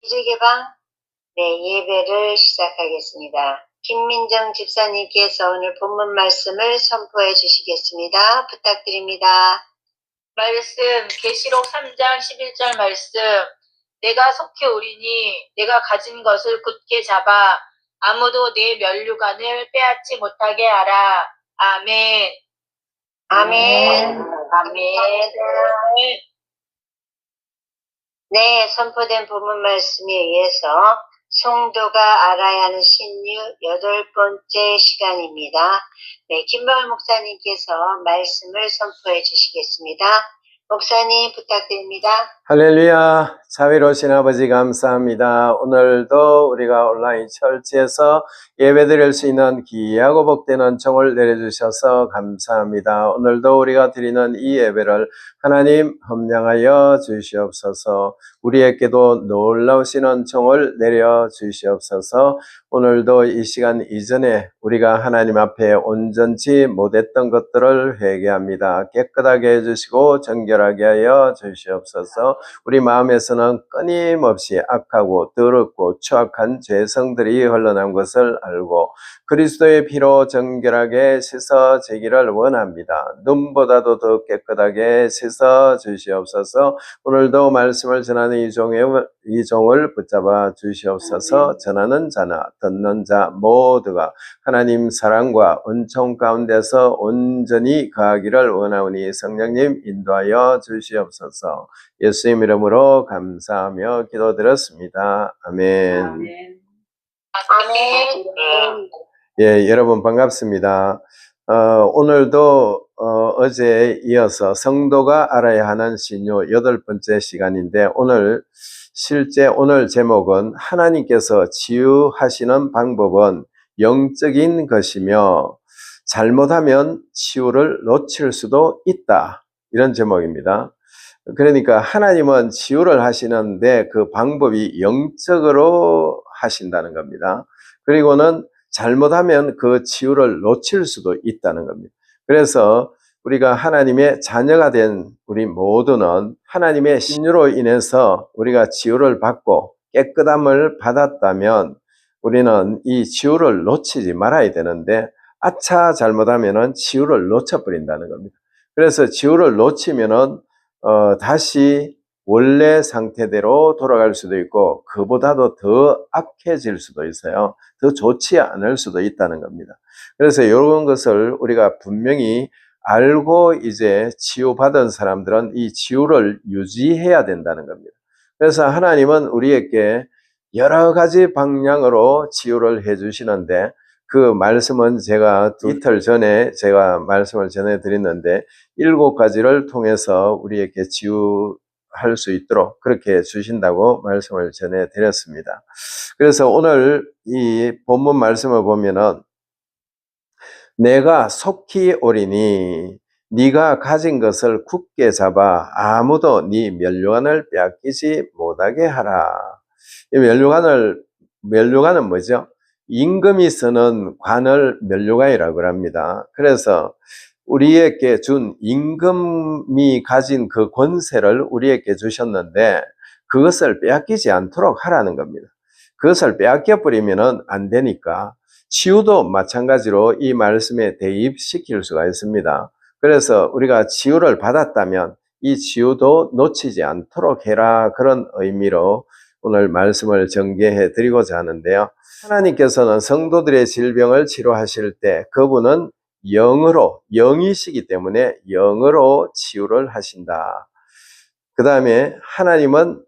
기저개방 예배를 시작하겠습니다. 김민정 집사님께서 오늘 본문 말씀을 선포해 주시겠습니다. 부탁드립니다. 말씀 계시록 3장 11절 말씀. 내가 속히 오리니 내가 가진 것을 굳게 잡아 아무도 내 면류관을 빼앗지 못하게 하라. 아멘. 아멘. 아멘. 네, 선포된 본문 말씀에 의해서 성도가 알아야 하는 신유 8번째 시간입니다. 네, 김마을 목사님께서 말씀을 선포해 주시겠습니다. 목사님 부탁드립니다. 할렐루야. 자비로우신 아버지 감사합니다. 오늘도 우리가 온라인 철치에서 예배드릴 수 있는 귀하고 복된 은총을 내려주셔서 감사합니다. 오늘도 우리가 드리는 이 예배를 하나님 함량하여 주시옵소서. 우리에게도 놀라우신 은총을 내려주시옵소서. 오늘도 이 시간 이전에 우리가 하나님 앞에 온전치 못했던 것들을 회개합니다. 깨끗하게 해주시고 정결하게 하여 주시옵소서. 우리 마음에서는 끊임없이 악하고 더럽고 추악한 죄성들이 흘러난 것을 알고 그리스도의 피로 정결하게 씻어지기를 원합니다. 눈보다도 더 깨끗하게 씻어주시옵소서. 오늘도 말씀을 전하는 이 종을 붙잡아 주시옵소서. 전하는 자나 듣는 자 모두가 하나님 사랑과 은총 가운데서 온전히 거하기를 원하오니 성령님 인도하여 주시옵소서. 예수님 이름으로 감사하며 기도드렸습니다. 아멘. 아멘. 예, 여러분 반갑습니다. 오늘도 어제에 이어서 성도가 알아야 하는 신유 8번째 시간인데 오늘 제목은 하나님께서 치유하시는 방법은 영적인 것이며 잘못하면 치유를 놓칠 수도 있다. 이런 제목입니다. 그러니까 하나님은 치유를 하시는데 그 방법이 영적으로 하신다는 겁니다. 그리고는 잘못하면 그 치유를 놓칠 수도 있다는 겁니다. 그래서 우리가 하나님의 자녀가 된 우리 모두는 하나님의 신유로 인해서 우리가 치유를 받고 깨끗함을 받았다면 우리는 이 치유를 놓치지 말아야 되는데 아차 잘못하면은 치유를 놓쳐버린다는 겁니다. 그래서 치유를 놓치면은 다시 원래 상태대로 돌아갈 수도 있고 그보다도 더 악해질 수도 있어요. 더 좋지 않을 수도 있다는 겁니다. 그래서 이런 것을 우리가 분명히 알고 이제 치유받은 사람들은 이 치유를 유지해야 된다는 겁니다. 그래서 하나님은 우리에게 여러 가지 방향으로 치유를 해주시는데 그 말씀은 제가 이틀 전에 제가 말씀을 전해드렸는데 7가지를 통해서 우리에게 치유할 수 있도록 그렇게 주신다고 말씀을 전해드렸습니다. 그래서 오늘 이 본문 말씀을 보면은 내가 속히 오리니 네가 가진 것을 굳게 잡아 아무도 네 면류관을 빼앗기지 못하게 하라. 이 면류관은 뭐죠? 임금이 쓰는 관을 면류관이라고 합니다. 그래서 우리에게 준 임금이 가진 그 권세를 우리에게 주셨는데 그것을 빼앗기지 않도록 하라는 겁니다. 그것을 빼앗겨 버리면 안 되니까 치유도 마찬가지로 이 말씀에 대입시킬 수가 있습니다. 그래서 우리가 치유를 받았다면 이 치유도 놓치지 않도록 해라, 그런 의미로 오늘 말씀을 전개해 드리고자 하는데요. 하나님께서는 성도들의 질병을 치료하실 때 그분은 영이시기 때문에 영으로 치유를 하신다. 그 다음에 하나님은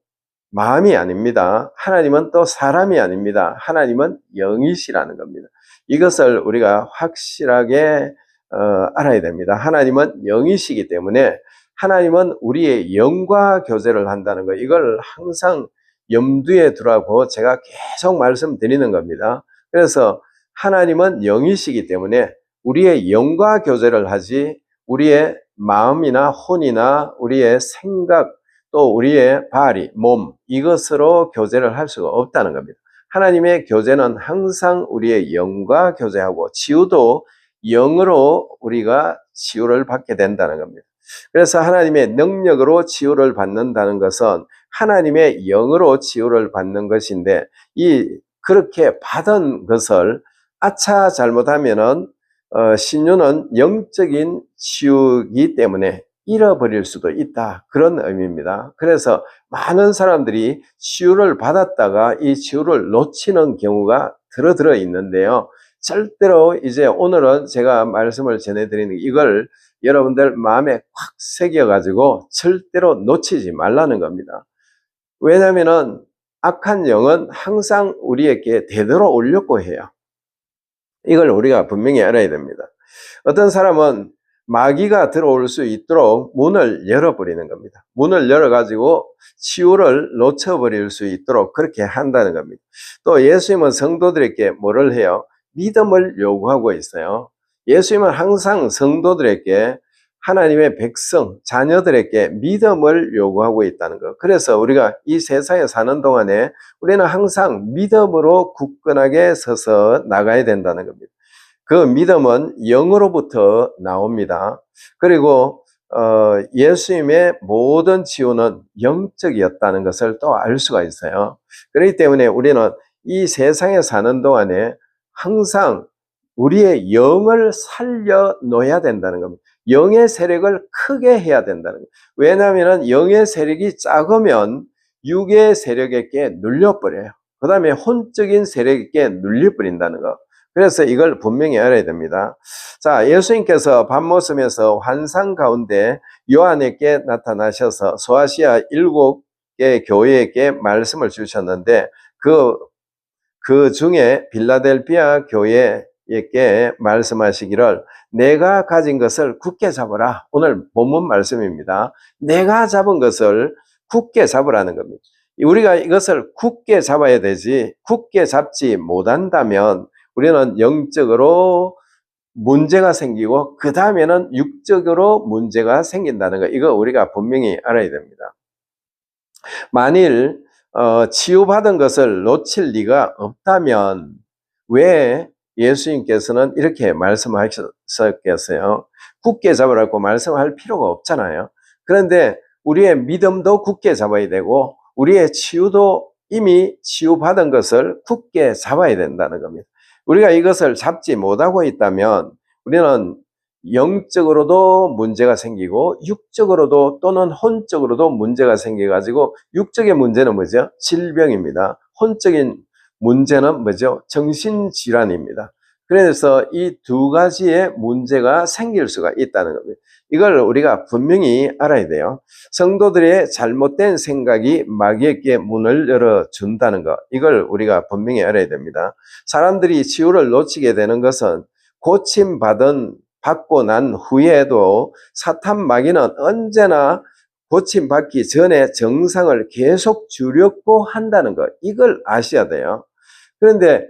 마음이 아닙니다. 하나님은 또 사람이 아닙니다. 하나님은 영이시라는 겁니다. 이것을 우리가 확실하게 알아야 됩니다. 하나님은 영이시기 때문에 하나님은 우리의 영과 교제를 한다는 거, 이걸 항상 염두에 두라고 제가 계속 말씀드리는 겁니다. 그래서 하나님은 영이시기 때문에 우리의 영과 교제를 하지 우리의 마음이나 혼이나 우리의 생각 또 우리의 바리, 몸, 이것으로 교제를 할 수가 없다는 겁니다. 하나님의 교제는 항상 우리의 영과 교제하고 치유도 영으로 우리가 치유를 받게 된다는 겁니다. 그래서 하나님의 능력으로 치유를 받는다는 것은 하나님의 영으로 치유를 받는 것인데 그렇게 받은 것을 아차 잘못하면은 신유는 영적인 치유이기 때문에 잃어버릴 수도 있다. 그런 의미입니다. 그래서 많은 사람들이 치유를 받았다가 이 치유를 놓치는 경우가 들어 있는데요. 절대로 이제 오늘은 제가 말씀을 전해드리는 이걸 여러분들 마음에 꽉 새겨가지고 절대로 놓치지 말라는 겁니다. 왜냐하면은 악한 영은 항상 우리에게 되돌아오려고 해요. 이걸 우리가 분명히 알아야 됩니다. 어떤 사람은 마귀가 들어올 수 있도록 문을 열어버리는 겁니다. 문을 열어가지고 치유를 놓쳐버릴 수 있도록 그렇게 한다는 겁니다. 또 예수님은 성도들에게 뭐를 해요? 믿음을 요구하고 있어요. 예수님은 항상 성도들에게 하나님의 백성, 자녀들에게 믿음을 요구하고 있다는 것. 그래서 우리가 이 세상에 사는 동안에 우리는 항상 믿음으로 굳건하게 서서 나가야 된다는 겁니다. 그 믿음은 영으로부터 나옵니다. 그리고 예수님의 모든 치유는 영적이었다는 것을 또 알 수가 있어요. 그렇기 때문에 우리는 이 세상에 사는 동안에 항상 우리의 영을 살려 놓아야 된다는 겁니다. 영의 세력을 크게 해야 된다는 거예요. 왜냐하면 영의 세력이 작으면 육의 세력에게 눌려버려요. 그 다음에 혼적인 세력에게 눌려버린다는 거. 그래서 이걸 분명히 알아야 됩니다. 자, 예수님께서 밥 먹으면서 환상 가운데 요한에게 나타나셔서 소아시아 7개 교회에게 말씀을 주셨는데 그 중에 빌라델피아 교회에게 말씀하시기를 내가 가진 것을 굳게 잡으라. 오늘 본문 말씀입니다. 내가 잡은 것을 굳게 잡으라는 겁니다. 우리가 이것을 굳게 잡아야 되지 굳게 잡지 못한다면 우리는 영적으로 문제가 생기고 그 다음에는 육적으로 문제가 생긴다는 거, 이거 우리가 분명히 알아야 됩니다. 만일 치유받은 것을 놓칠 리가 없다면 왜 예수님께서는 이렇게 말씀하셨겠어요? 굳게 잡으라고 말씀할 필요가 없잖아요. 그런데 우리의 믿음도 굳게 잡아야 되고 우리의 치유도 이미 치유받은 것을 굳게 잡아야 된다는 겁니다. 우리가 이것을 잡지 못하고 있다면 우리는 영적으로도 문제가 생기고 육적으로도 또는 혼적으로도 문제가 생겨가지고 육적인 문제는 뭐죠? 질병입니다. 혼적인 문제는 뭐죠? 정신질환입니다. 그래서 이 두 가지의 문제가 생길 수가 있다는 겁니다. 이걸 우리가 분명히 알아야 돼요. 성도들의 잘못된 생각이 마귀에게 문을 열어준다는 것, 이걸 우리가 분명히 알아야 됩니다. 사람들이 치유를 놓치게 되는 것은 받고 난 후에도 사탄 마귀는 언제나 고침받기 전에 정상을 계속 주려고 한다는 것, 이걸 아셔야 돼요. 그런데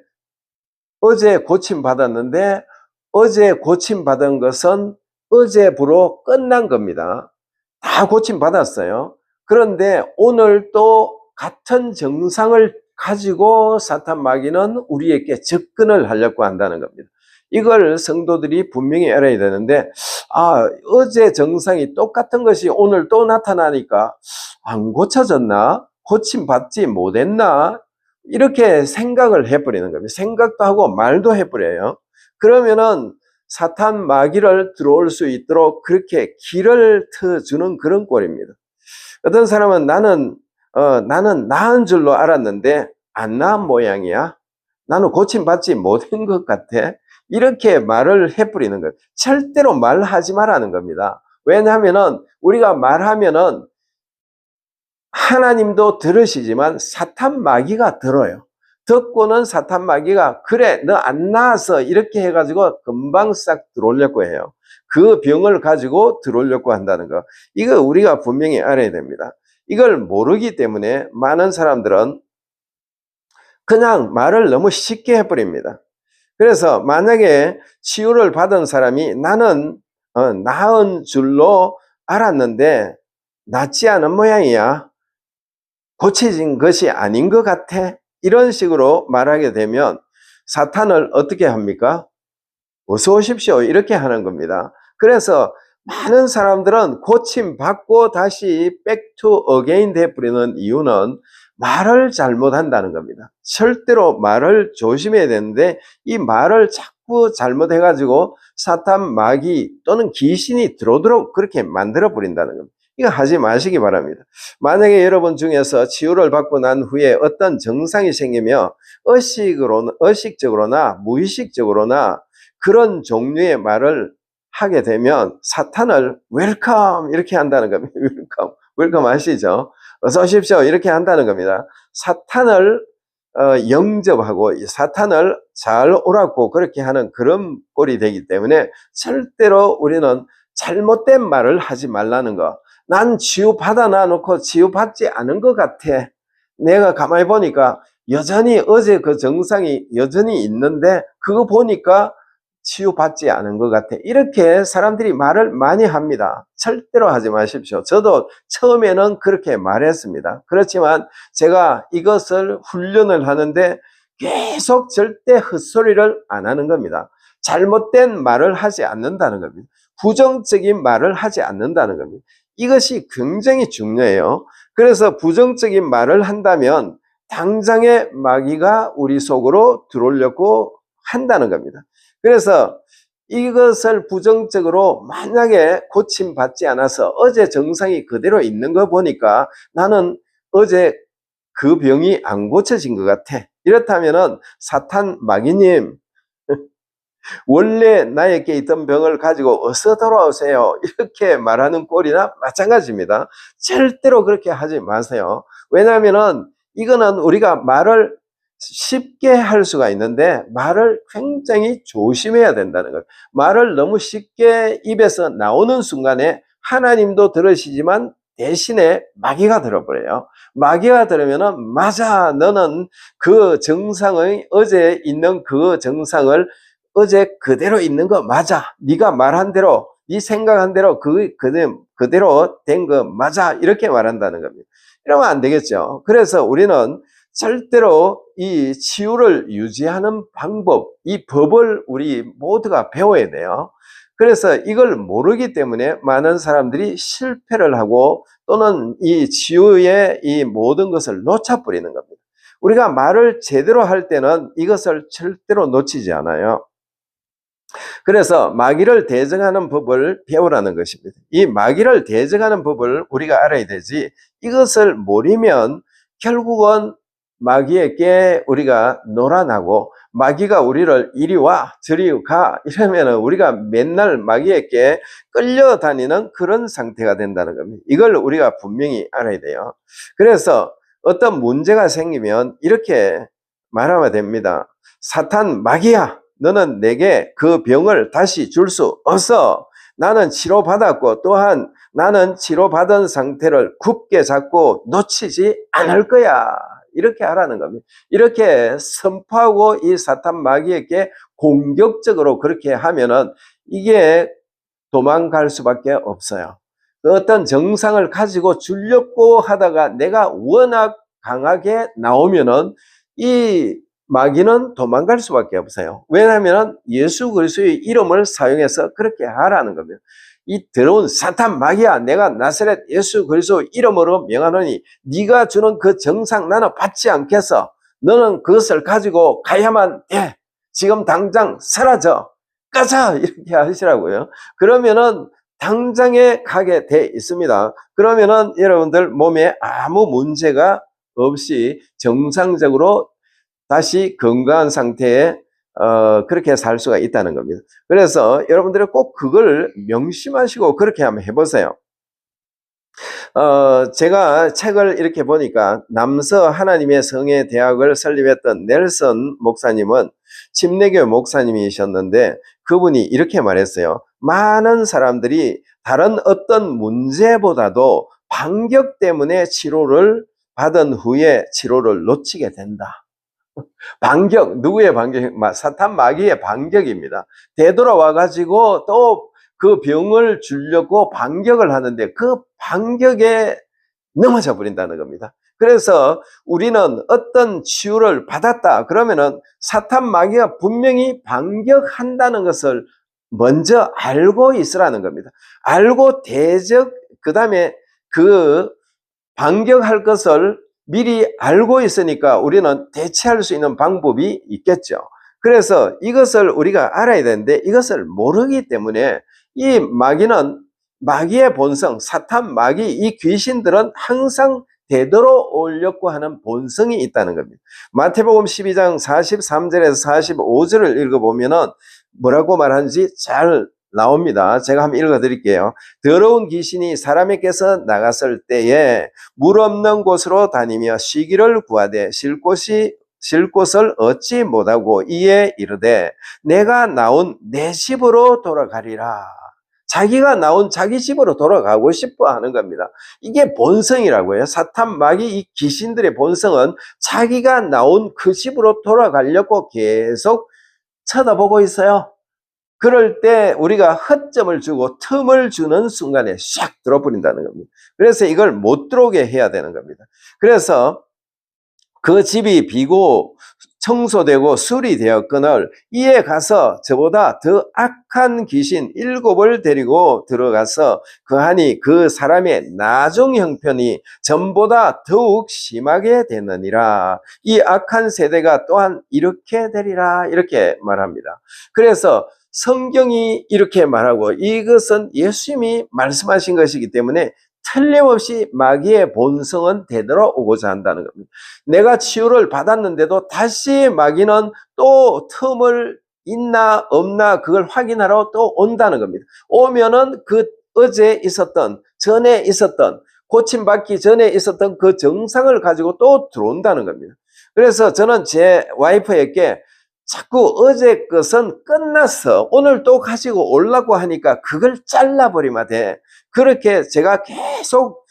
어제 고침받았는데 어제 고침받은 것은 어제부로 끝난 겁니다. 다 고침받았어요. 그런데 오늘 또 같은 정상을 가지고 사탄 마귀는 우리에게 접근을 하려고 한다는 겁니다. 이걸 성도들이 분명히 알아야 되는데 어제 정상이 똑같은 것이 오늘 또 나타나니까 안 고쳐졌나? 고침받지 못했나? 이렇게 생각을 해버리는 겁니다. 생각도 하고 말도 해버려요. 그러면은 사탄 마귀를 들어올 수 있도록 그렇게 길을 터주는 그런 꼴입니다. 어떤 사람은 나는 나은 줄로 알았는데 안 나은 모양이야. 나는 고침받지 못한 것 같아. 이렇게 말을 해버리는 거예요. 절대로 말하지 말라는 겁니다. 왜냐하면은 우리가 말하면은 하나님도 들으시지만 사탄 마귀가 들어요. 듣고는 사탄 마귀가 그래 너 안 나아서 이렇게 해가지고 금방 싹 들어오려고 해요. 그 병을 가지고 들어오려고 한다는 거, 이거 우리가 분명히 알아야 됩니다. 이걸 모르기 때문에 많은 사람들은 그냥 말을 너무 쉽게 해버립니다. 그래서 만약에 치유를 받은 사람이 나는 나은 줄로 알았는데 낫지 않은 모양이야, 고쳐진 것이 아닌 것 같아, 이런 식으로 말하게 되면 사탄을 어떻게 합니까? 어서 오십시오 이렇게 하는 겁니다. 그래서 많은 사람들은 고침받고 다시 백투 어게인 돼버리는 이유는 말을 잘못한다는 겁니다. 절대로 말을 조심해야 되는데 이 말을 자꾸 잘못해가지고 사탄, 마귀 또는 귀신이 들어오도록 그렇게 만들어 버린다는 겁니다. 이거 하지 마시기 바랍니다. 만약에 여러분 중에서 치유를 받고 난 후에 어떤 증상이 생기면 의식적으로나 무의식적으로나 그런 종류의 말을 하게 되면 사탄을 웰컴 이렇게 한다는 겁니다. 웰컴 아시죠? 어서 오십시오 이렇게 한다는 겁니다. 사탄을 영접하고 사탄을 잘 오라고 그렇게 하는 그런 꼴이 되기 때문에 절대로 우리는 잘못된 말을 하지 말라는 거. 난 치유받아 놔놓고 치유받지 않은 것 같아. 내가 가만히 보니까 여전히 어제 그 증상이 여전히 있는데 그거 보니까 치유받지 않은 것 같아. 이렇게 사람들이 말을 많이 합니다. 절대로 하지 마십시오. 저도 처음에는 그렇게 말했습니다. 그렇지만 제가 이것을 훈련을 하는데 계속 절대 헛소리를 안 하는 겁니다. 잘못된 말을 하지 않는다는 겁니다. 부정적인 말을 하지 않는다는 겁니다. 이것이 굉장히 중요해요. 그래서 부정적인 말을 한다면 당장의 마귀가 우리 속으로 들어오려고 한다는 겁니다. 그래서 이것을 부정적으로 만약에 고침받지 않아서 어제 증상이 그대로 있는 거 보니까 나는 어제 그 병이 안 고쳐진 것 같아. 이렇다면은 사탄 마귀님 원래 나에게 있던 병을 가지고 어서 돌아오세요. 이렇게 말하는 꼴이나 마찬가지입니다. 절대로 그렇게 하지 마세요. 왜냐하면은 이거는 우리가 말을 쉽게 할 수가 있는데 말을 굉장히 조심해야 된다는 거예요. 말을 너무 쉽게 입에서 나오는 순간에 하나님도 들으시지만 대신에 마귀가 들어버려요. 마귀가 들으면은 맞아 너는 그 정상의 어제 있는 그 정상을 어제 그대로 있는 거 맞아. 네가 말한 대로 네 생각한 대로 그대로 된 거 맞아. 이렇게 말한다는 겁니다. 이러면 안 되겠죠. 그래서 우리는 절대로 이 치유를 유지하는 방법, 이 법을 우리 모두가 배워야 돼요. 그래서 이걸 모르기 때문에 많은 사람들이 실패를 하고 또는 이 치유의 이 모든 것을 놓쳐버리는 겁니다. 우리가 말을 제대로 할 때는 이것을 절대로 놓치지 않아요. 그래서 마귀를 대적하는 법을 배우라는 것입니다. 이 마귀를 대적하는 법을 우리가 알아야 되지 이것을 모르면 결국은 마귀에게 우리가 놀아나고 마귀가 우리를 이리 와 저리 가 이러면 우리가 맨날 마귀에게 끌려다니는 그런 상태가 된다는 겁니다. 이걸 우리가 분명히 알아야 돼요. 그래서 어떤 문제가 생기면 이렇게 말하면 됩니다. 사탄 마귀야 너는 내게 그 병을 다시 줄 수 없어. 나는 치료받았고 또한 나는 치료받은 상태를 굳게 잡고 놓치지 않을 거야. 이렇게 하라는 겁니다. 이렇게 선포하고 이 사탄 마귀에게 공격적으로 그렇게 하면은 이게 도망갈 수밖에 없어요. 어떤 정상을 가지고 주려고 하다가 내가 워낙 강하게 나오면은 이 마귀는 도망갈 수밖에 없어요. 왜냐하면 예수 그리스도의 이름을 사용해서 그렇게 하라는 겁니다. 이 더러운 사탄 마귀야 내가 나사렛 예수 그리스도 이름으로 명하노니 네가 주는 그 정상 나는 받지 않겠어. 너는 그것을 가지고 가야만 돼. 지금 당장 사라져. 가자 이렇게 하시라고요. 그러면은 당장에 가게 돼 있습니다. 그러면은 여러분들 몸에 아무 문제가 없이 정상적으로 다시 건강한 상태에 그렇게 살 수가 있다는 겁니다. 그래서 여러분들이 꼭 그걸 명심하시고 그렇게 한번 해보세요. 제가 책을 이렇게 보니까 남서 하나님의 성의 대학을 설립했던 넬슨 목사님은 침례교 목사님이셨는데 그분이 이렇게 말했어요. 많은 사람들이 다른 어떤 문제보다도 반격 때문에 치료를 받은 후에 치료를 놓치게 된다. 반격, 누구의 반격? 사탄 마귀의 반격입니다. 되돌아와 가지고 또 그 병을 주려고 반격을 하는데 그 반격에 넘어져 버린다는 겁니다. 그래서 우리는 어떤 치유를 받았다 그러면은 사탄 마귀가 분명히 반격한다는 것을 먼저 알고 있으라는 겁니다. 알고 그 다음에 그 반격할 것을 미리 알고 있으니까 우리는 대처할 수 있는 방법이 있겠죠. 그래서 이것을 우리가 알아야 되는데 이것을 모르기 때문에 이 마귀의 본성, 사탄, 마귀, 이 귀신들은 항상 되돌아오려고 하는 본성이 있다는 겁니다. 마태복음 12장 43절에서 45절을 읽어보면은 뭐라고 말하는지 잘 나옵니다. 제가 한번 읽어드릴게요. 더러운 귀신이 사람에게서 나갔을 때에 물 없는 곳으로 다니며 쉬기를 구하되 쉴 곳을 얻지 못하고 이에 이르되 내가 나온 내 집으로 돌아가리라. 자기가 나온 자기 집으로 돌아가고 싶어 하는 겁니다. 이게 본성이라고요. 사탄, 마귀, 이 귀신들의 본성은 자기가 나온 그 집으로 돌아가려고 계속 쳐다보고 있어요. 그럴 때 우리가 허점을 주고 틈을 주는 순간에 샥 들어버린다는 겁니다. 그래서 이걸 못 들어오게 해야 되는 겁니다. 그래서 그 집이 비고 청소되고 수리되었거늘 이에 가서 저보다 더 악한 귀신 7을 데리고 들어가서 그하니 그 사람의 나중 형편이 전보다 더욱 심하게 되느니라. 이 악한 세대가 또한 이렇게 되리라. 이렇게 말합니다. 그래서 성경이 이렇게 말하고 이것은 예수님이 말씀하신 것이기 때문에 틀림없이 마귀의 본성은 되돌아오고자 한다는 겁니다. 내가 치유를 받았는데도 다시 마귀는 또 틈을 있나 없나 그걸 확인하러 또 온다는 겁니다. 오면은 그 어제 있었던, 전에 있었던, 고침받기 전에 있었던 그 정상을 가지고 또 들어온다는 겁니다. 그래서 저는 제 와이프에게 자꾸 어제 것은 끝났어. 오늘 또 가지고 오려고 하니까 그걸 잘라버리면 돼. 그렇게 제가 계속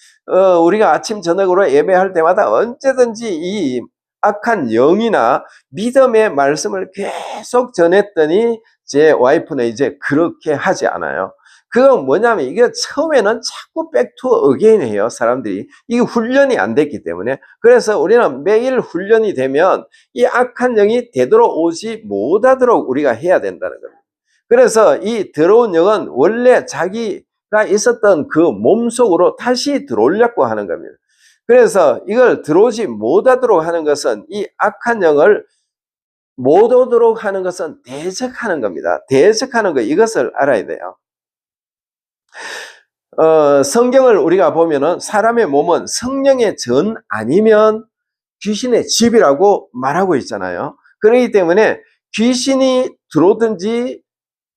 우리가 아침 저녁으로 예배할 때마다 언제든지 이 악한 영이나 믿음의 말씀을 계속 전했더니 제 와이프는 이제 그렇게 하지 않아요. 그건 뭐냐면 이게 처음에는 자꾸 백투 어게인 해요. 사람들이. 이게 훈련이 안 됐기 때문에. 그래서 우리는 매일 훈련이 되면 이 악한 영이 되돌아오지 못하도록 우리가 해야 된다는 겁니다. 그래서 이 더러운 영은 원래 자기가 있었던 그 몸속으로 다시 들어오려고 하는 겁니다. 그래서 이걸 들어오지 못하도록 하는 것은 이 악한 영을 못 오도록 하는 것은 대적하는 겁니다. 대적하는 거 이것을 알아야 돼요. 성경을 우리가 보면은 사람의 몸은 성령의 전 아니면 귀신의 집이라고 말하고 있잖아요. 그렇기 때문에 귀신이 들어오든지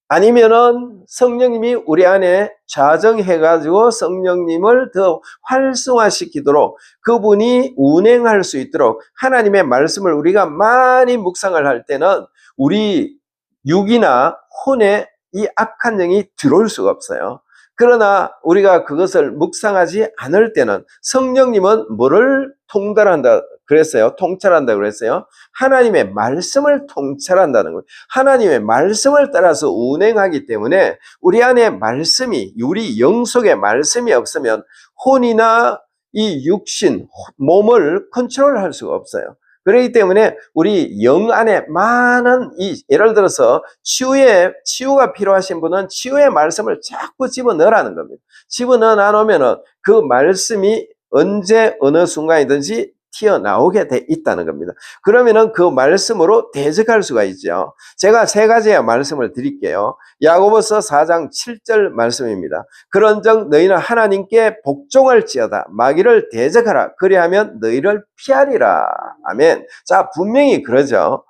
아니면은 성령님이 우리 안에 좌정해가지고 성령님을 더 활성화시키도록 그분이 운행할 수 있도록 하나님의 말씀을 우리가 많이 묵상을 할 때는 우리 육이나 혼에 이 악한 영이 들어올 수가 없어요. 그러나 우리가 그것을 묵상하지 않을 때는 성령님은 뭐를 통달한다 그랬어요? 통찰한다 그랬어요? 하나님의 말씀을 통찰한다는 거예요. 하나님의 말씀을 따라서 운행하기 때문에 우리 안에 말씀이, 우리 영 속에 말씀이 없으면 혼이나 이 육신, 몸을 컨트롤할 수가 없어요. 그렇기 때문에 우리 영 안에 많은 예를 들어서 치유가 필요하신 분은 치유의 말씀을 자꾸 집어넣으라는 겁니다. 집어넣어 놓으면은 그 말씀이 언제 어느 순간이든지 튀어나오게 돼 있다는 겁니다. 그러면은 그 말씀으로 대적할 수가 있죠. 제가 3가지의 말씀을 드릴게요. 야고보서 4장 7절 말씀입니다. 그런즉 너희는 하나님께 복종할지어다 마귀를 대적하라 그리하면 너희를 피하리라. 아멘. 자, 분명히 그러죠.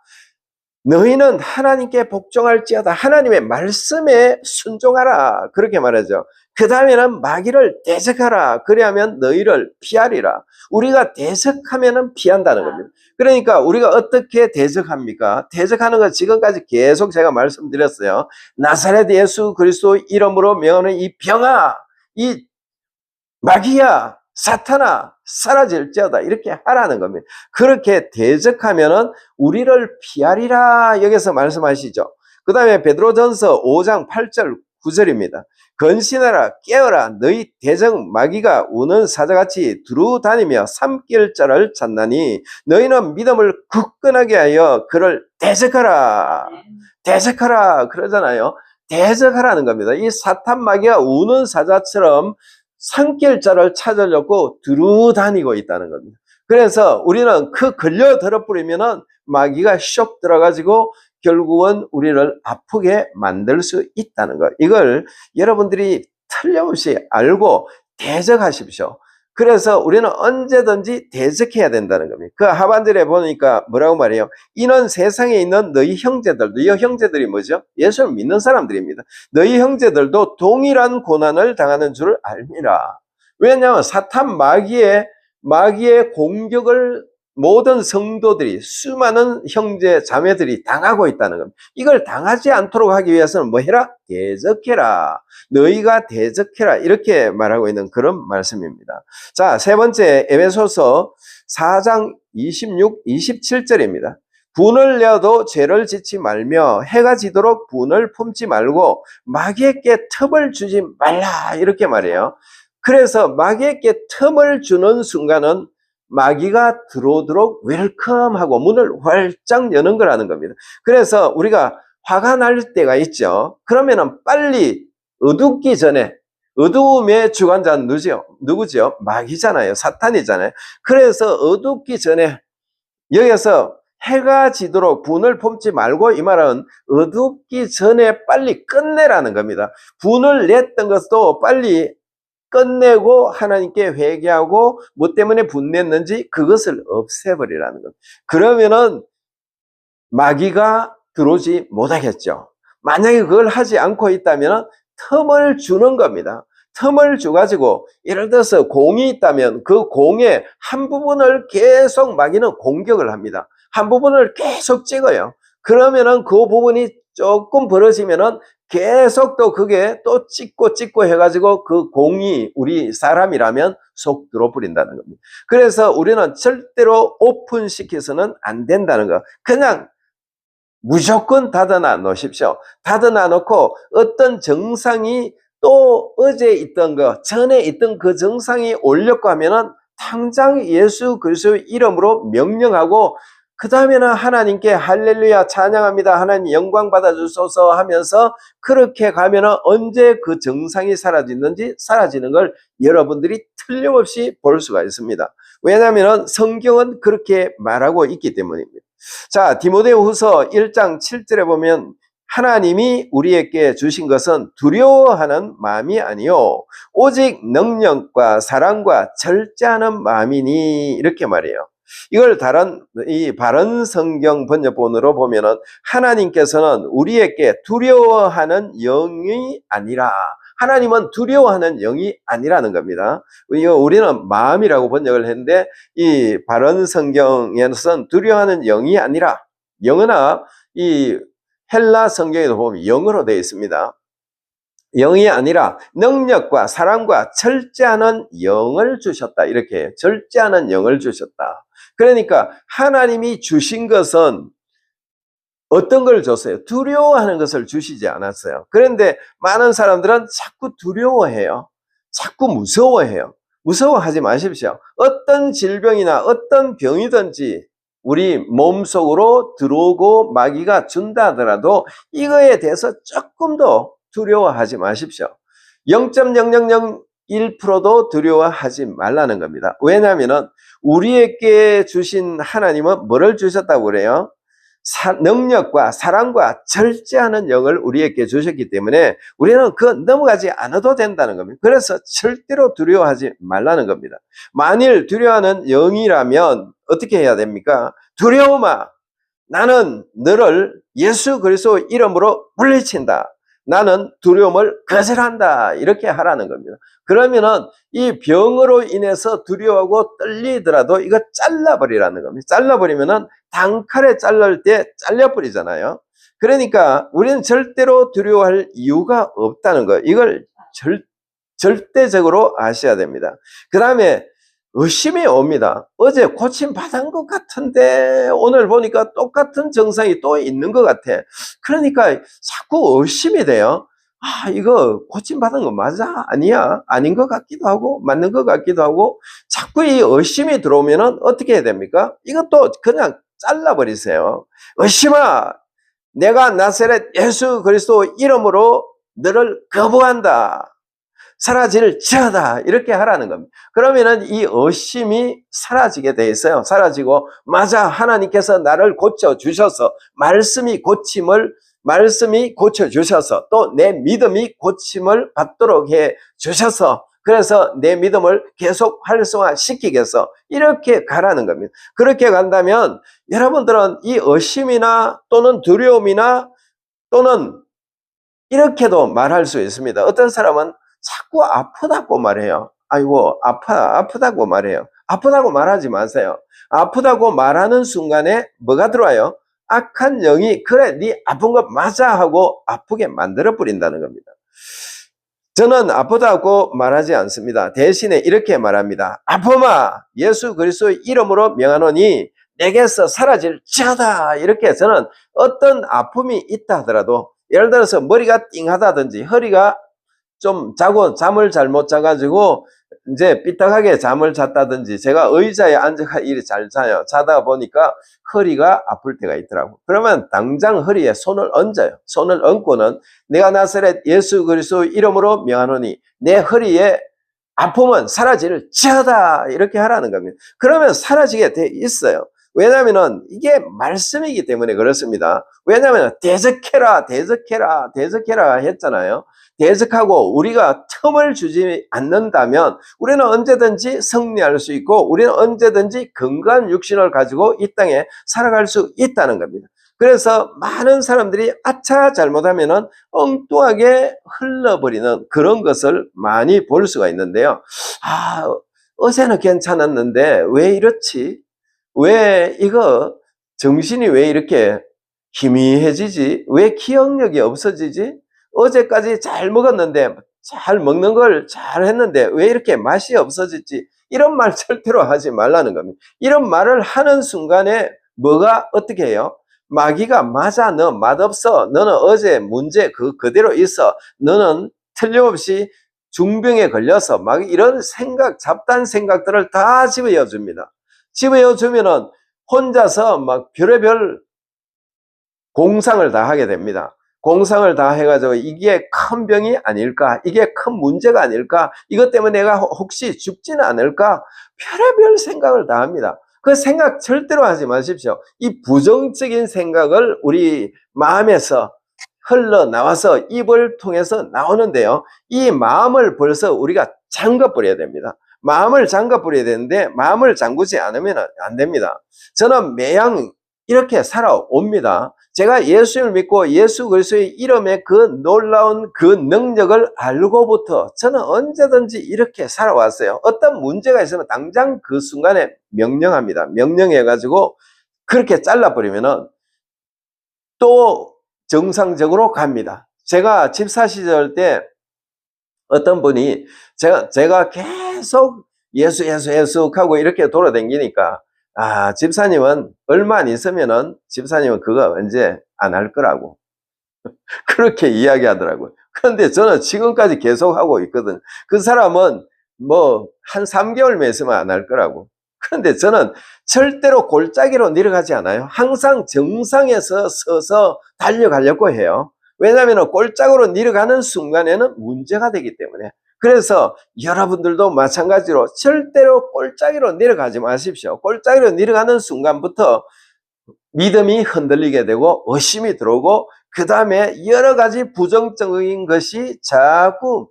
너희는 하나님께 복종할지어다 하나님의 말씀에 순종하라 그렇게 말하죠. 그 다음에는 마귀를 대적하라 그리하면 너희를 피하리라. 우리가 대적하면은 피한다는 겁니다. 그러니까 우리가 어떻게 대적합니까? 대적하는 것 지금까지 계속 제가 말씀드렸어요. 나사렛 예수 그리스도 이름으로 명하는 이 병아, 이 마귀야, 사탄아, 사라질지어다 이렇게 하라는 겁니다. 그렇게 대적하면은 우리를 피하리라 여기서 말씀하시죠. 그 다음에 베드로전서 5장 8절 9절입니다. 건신하라 깨어라 너희 대적 마귀가 우는 사자같이 두루다니며 삼킬 자를 찾나니 너희는 믿음을 굳건하게 하여 그를 대적하라. 대적하라 그러잖아요. 대적하라는 겁니다. 이 사탄 마귀가 우는 사자처럼 산길자를 찾으려고 두루 다니고 있다는 겁니다. 그래서 우리는 그 걸려 들어버리면은 마귀가 쇽 들어가지고 결국은 우리를 아프게 만들 수 있다는 것. 이걸 여러분들이 틀림없이 알고 대적하십시오. 그래서 우리는 언제든지 대적해야 된다는 겁니다. 그 하반절에 보니까 뭐라고 말해요? 이는 세상에 있는 너희 형제들, 너희 형제들이 뭐죠? 예수를 믿는 사람들입니다. 너희 형제들도 동일한 고난을 당하는 줄 알미라. 왜냐하면 사탄 마귀의 공격을 모든 성도들이, 수많은 형제 자매들이 당하고 있다는 겁니다. 이걸 당하지 않도록 하기 위해서는 뭐 해라? 대적해라. 너희가 대적해라. 이렇게 말하고 있는 그런 말씀입니다. 자, 세 번째, 에베소서 4장 26, 27절입니다. 분을 내어도 죄를 짓지 말며 해가 지도록 분을 품지 말고 마귀에게 틈을 주지 말라. 이렇게 말해요. 그래서 마귀에게 틈을 주는 순간은 마귀가 들어오도록 웰컴하고 문을 활짝 여는 거라는 겁니다. 그래서 우리가 화가 날 때가 있죠. 그러면은 빨리 어둡기 전에, 어두움의 주관자는 누구죠? 마귀잖아요. 사탄이잖아요. 그래서 어둡기 전에, 여기서 해가 지도록 분을 품지 말고, 이 말은 어둡기 전에 빨리 끝내라는 겁니다. 분을 냈던 것도 빨리 끝내고 하나님께 회개하고 뭐 때문에 분냈는지 그것을 없애버리라는 것. 그러면은 마귀가 들어오지 못하겠죠. 만약에 그걸 하지 않고 있다면 틈을 주는 겁니다. 틈을 줘가지고 예를 들어서 공이 있다면 그 공의 한 부분을 계속 마귀는 공격을 합니다. 한 부분을 계속 찍어요. 그러면은 그 부분이 조금 벌어지면은 계속 또 그게 또 찍고 해가지고 그 공이 우리 사람이라면 속 들어버린다는 겁니다. 그래서 우리는 절대로 오픈시켜서는 안 된다는 거. 그냥 무조건 닫아놔 놓으십시오. 닫아놔 놓고 어떤 정상이 또 어제 있던 거, 전에 있던 그 정상이 올렸고 하면은 당장 예수 그리스도의 이름으로 명령하고 그 다음에는 하나님께 할렐루야 찬양합니다. 하나님 영광 받아주소서 하면서 그렇게 가면은 언제 그 정상이 사라지는지 사라지는 걸 여러분들이 틀림없이 볼 수가 있습니다. 왜냐하면 성경은 그렇게 말하고 있기 때문입니다. 자, 디모데후서 1장 7절에 보면 하나님이 우리에게 주신 것은 두려워하는 마음이 아니요 오직 능력과 사랑과 절제하는 마음이니 이렇게 말해요. 이걸 이 바른 성경 번역본으로 보면은 하나님께서는 우리에게 두려워하는 영이 아니라, 하나님은 두려워하는 영이 아니라는 겁니다. 우리는 마음이라고 번역을 했는데 이 바른 성경에서는 두려워하는 영이 아니라, 영어나 이 헬라 성경에도 보면 영어로 되어 있습니다. 영이 아니라 능력과 사랑과 절제하는 영을 주셨다. 이렇게 절제하는 영을 주셨다. 그러니까 하나님이 주신 것은 어떤 걸 줬어요? 두려워하는 것을 주시지 않았어요. 그런데 많은 사람들은 자꾸 두려워해요. 자꾸 무서워해요. 무서워하지 마십시오. 어떤 질병이나 어떤 병이든지 우리 몸속으로 들어오고 마귀가 준다 하더라도 이거에 대해서 조금 더 두려워하지 마십시오. 0.0001%도 두려워하지 말라는 겁니다. 왜냐하면 우리에게 주신 하나님은 뭐를 주셨다고 그래요? 능력과 사랑과 절제하는 영을 우리에게 주셨기 때문에 우리는 그 넘어가지 않아도 된다는 겁니다. 그래서 절대로 두려워하지 말라는 겁니다. 만일 두려워하는 영이라면 어떻게 해야 됩니까? 두려움아, 나는 너를 예수 그리스도 이름으로 물리친다. 나는 두려움을 거절한다. 이렇게 하라는 겁니다. 그러면은 이 병으로 인해서 두려워하고 떨리더라도 이거 잘라버리라는 겁니다. 잘라버리면은 단칼에 자를 때 잘려버리잖아요. 그러니까 우리는 절대로 두려워할 이유가 없다는 거. 이걸 절대적으로 아셔야 됩니다. 그 다음에 의심이 옵니다. 어제 고침받은 것 같은데 오늘 보니까 똑같은 증상이 또 있는 것 같아. 그러니까 자꾸 의심이 돼요. 아, 이거 고침받은 거 맞아? 아니야? 아닌 것 같기도 하고 맞는 것 같기도 하고 자꾸 이 의심이 들어오면은 어떻게 해야 됩니까? 이것도 그냥 잘라버리세요. 의심아, 내가 나사렛 예수 그리스도 이름으로 너를 거부한다. 사라질지어다. 이렇게 하라는 겁니다. 그러면은 이 의심이 사라지게 돼 있어요. 사라지고, 맞아, 하나님께서 나를 고쳐주셔서, 말씀이 고쳐주셔서, 또 내 믿음이 고침을 받도록 해 주셔서, 그래서 내 믿음을 계속 활성화시키겠어. 이렇게 가라는 겁니다. 그렇게 간다면 여러분들은 이 의심이나 또는 두려움이나 또는 이렇게도 말할 수 있습니다. 어떤 사람은 자꾸 아프다고 말해요. 아이고, 아프다고 말해요. 아프다고 말하지 마세요. 아프다고 말하는 순간에 뭐가 들어와요? 악한 영이, 그래, 네 아픈 거 맞아 하고 아프게 만들어 버린다는 겁니다. 저는 아프다고 말하지 않습니다. 대신에 이렇게 말합니다. 아픔아, 예수 그리스도의 이름으로 명하노니 내게서 사라질지어다. 이렇게 저는 어떤 아픔이 있다 하더라도, 예를 들어서 머리가 띵하다든지 허리가 좀 자고 잠을 잘못 자가지고 이제 삐딱하게 잠을 잤다든지, 제가 의자에 앉아가 이리 잘 자요. 자다 보니까 허리가 아플 때가 있더라고. 그러면 당장 허리에 손을 얹어요. 손을 얹고는 내가 나사렛 예수 그리스도 이름으로 명하노니 내 허리에 아픔은 사라질지어다. 이렇게 하라는 겁니다. 그러면 사라지게 돼 있어요. 왜냐하면 이게 말씀이기 때문에 그렇습니다. 왜냐하면 대적해라 했잖아요. 대적하고 우리가 틈을 주지 않는다면 우리는 언제든지 승리할 수 있고, 우리는 언제든지 건강한 육신을 가지고 이 땅에 살아갈 수 있다는 겁니다. 그래서 많은 사람들이 아차 잘못하면은 엉뚱하게 흘러버리는 그런 것을 많이 볼 수가 있는데요. 어제는 괜찮았는데 왜 이렇지? 왜 이거 정신이 왜 이렇게 희미해지지? 왜 기억력이 없어지지? 어제까지 잘 먹었는데, 잘 먹는 걸 잘 했는데 왜 이렇게 맛이 없어졌지? 이런 말 절대로 하지 말라는 겁니다. 이런 말을 하는 순간에 뭐가 어떻게 해요? 마귀가 맞아, 너 맛없어. 너는 어제 문제 그대로 있어. 너는 틀림없이 중병에 걸려서 막 이런 생각, 잡다한 생각들을 다 집어여 줍니다. 집어여 주면은 혼자서 막 별의별 공상을 다 하게 됩니다. 공상을 다 해가지고 이게 큰 병이 아닐까? 이게 큰 문제가 아닐까? 이것 때문에 내가 혹시 죽지는 않을까? 별의별 생각을 다 합니다. 그 생각 절대로 하지 마십시오. 이 부정적인 생각을 우리 마음에서 흘러나와서 입을 통해서 나오는데요. 이 마음을 벌써 우리가 잠가버려야 됩니다. 마음을 잠가버려야 되는데 마음을 잠그지 않으면 안 됩니다. 저는 매양 이렇게 살아옵니다. 제가 예수를 믿고 예수 그리스도의 이름의 그 놀라운 그 능력을 알고부터 저는 언제든지 이렇게 살아왔어요. 어떤 문제가 있으면 당장 그 순간에 명령합니다. 명령해가지고 그렇게 잘라버리면은 또 정상적으로 갑니다. 제가 집사 시절 때 어떤 분이 제가 계속 예수 하고 이렇게 돌아다니니까, 집사님은 얼마 안 있으면은 집사님은 그거 이제 안 할 거라고 그렇게 이야기하더라고요. 그런데 저는 지금까지 계속 하고 있거든. 그 사람은 뭐 한 3개월만 있으면 안 할 거라고. 그런데 저는 절대로 골짜기로 내려가지 않아요. 항상 정상에서 서서 달려가려고 해요. 왜냐하면 골짜기로 내려가는 순간에는 문제가 되기 때문에. 그래서 여러분들도 마찬가지로 절대로 골짜기로 내려가지 마십시오. 골짜기로 내려가는 순간부터 믿음이 흔들리게 되고 의심이 들어오고, 그 다음에 여러 가지 부정적인 것이 자꾸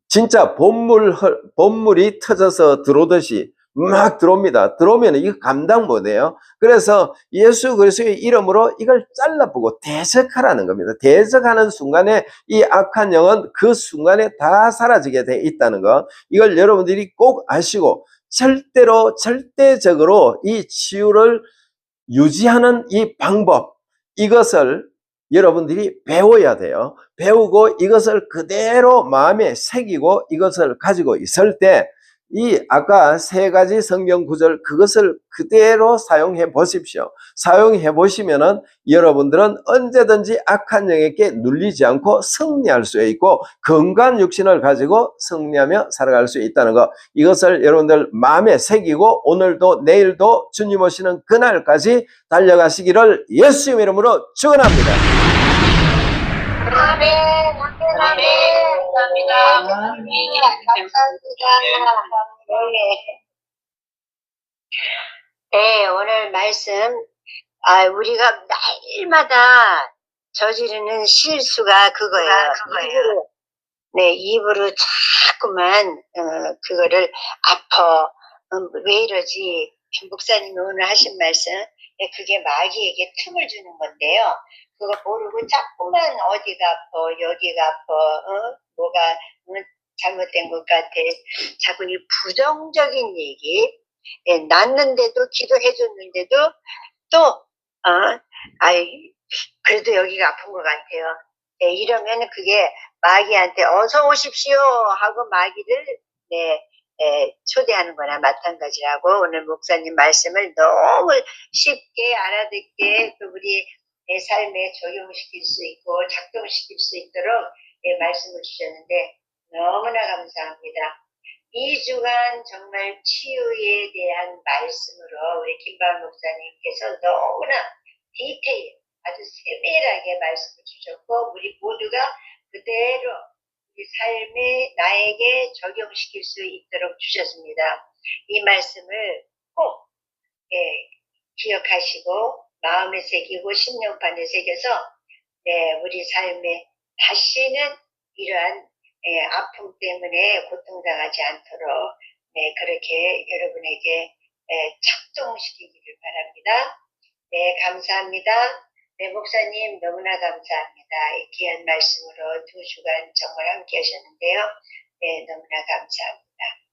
진짜 본물이 터져서 들어오듯이 막 들어옵니다. 들어오면 이거 감당 못해요. 그래서 예수 그리스도의 이름으로 이걸 잘라보고 대적하라는 겁니다. 대적하는 순간에 이 악한 영은 그 순간에 다 사라지게 돼 있다는 것, 이걸 여러분들이 꼭 아시고 절대적으로 이 치유를 유지하는 이 방법, 이것을 여러분들이 배워야 돼요. 배우고 이것을 그대로 마음에 새기고 이것을 가지고 있을 때 이 아까 세 가지 성경 구절 그것을 그대로 사용해 보십시오. 사용해 보시면은 여러분들은 언제든지 악한 영에게 눌리지 않고 승리할 수 있고 건강한 육신을 가지고 승리하며 살아갈 수 있다는 것, 이것을 여러분들 마음에 새기고 오늘도 내일도 주님 오시는 그날까지 달려가시기를 예수님 이름으로 축원합니다. 아멘, 아멘, 아멘. 감사합니다. 감사합니다. 네, 오늘 말씀, 우리가 날마다 저지르는 실수가 그거예요. 입으로 자꾸만, 그거를 왜 이러지? 목사님이 오늘 하신 말씀, 그게 마귀에게 틈을 주는 건데요. 그거 모르고 자꾸만 어디가 아파, 여기가 아파, 뭐가 잘못된 것 같아. 자꾸 이 부정적인 얘기, 낳는데도 기도해줬는데도 또, 그래도 여기가 아픈 것 같아요. 이러면 그게 마귀한테 어서 오십시오 하고 마귀를 초대하는 거나 마찬가지라고, 오늘 목사님 말씀을 너무 쉽게 알아듣게 또 우리 내 삶에 적용시킬 수 있고 작동시킬 수 있도록 말씀을 주셨는데 너무나 감사합니다. 2주간 정말 치유에 대한 말씀으로 우리 김발 목사님께서 너무나 디테일, 아주 세밀하게 말씀을 주셨고 우리 모두가 그대로 우리 삶에 나에게 적용시킬 수 있도록 주셨습니다. 이 말씀을 꼭 기억하시고 마음에 새기고 심령판에 새겨서 우리 삶에 다시는 이러한 아픔 때문에 고통당하지 않도록 그렇게 여러분에게 착동시키기를 바랍니다. 네, 감사합니다. 네, 목사님 너무나 감사합니다. 이 귀한 말씀으로 2주간 정말 함께 하셨는데요. 네, 너무나 감사합니다.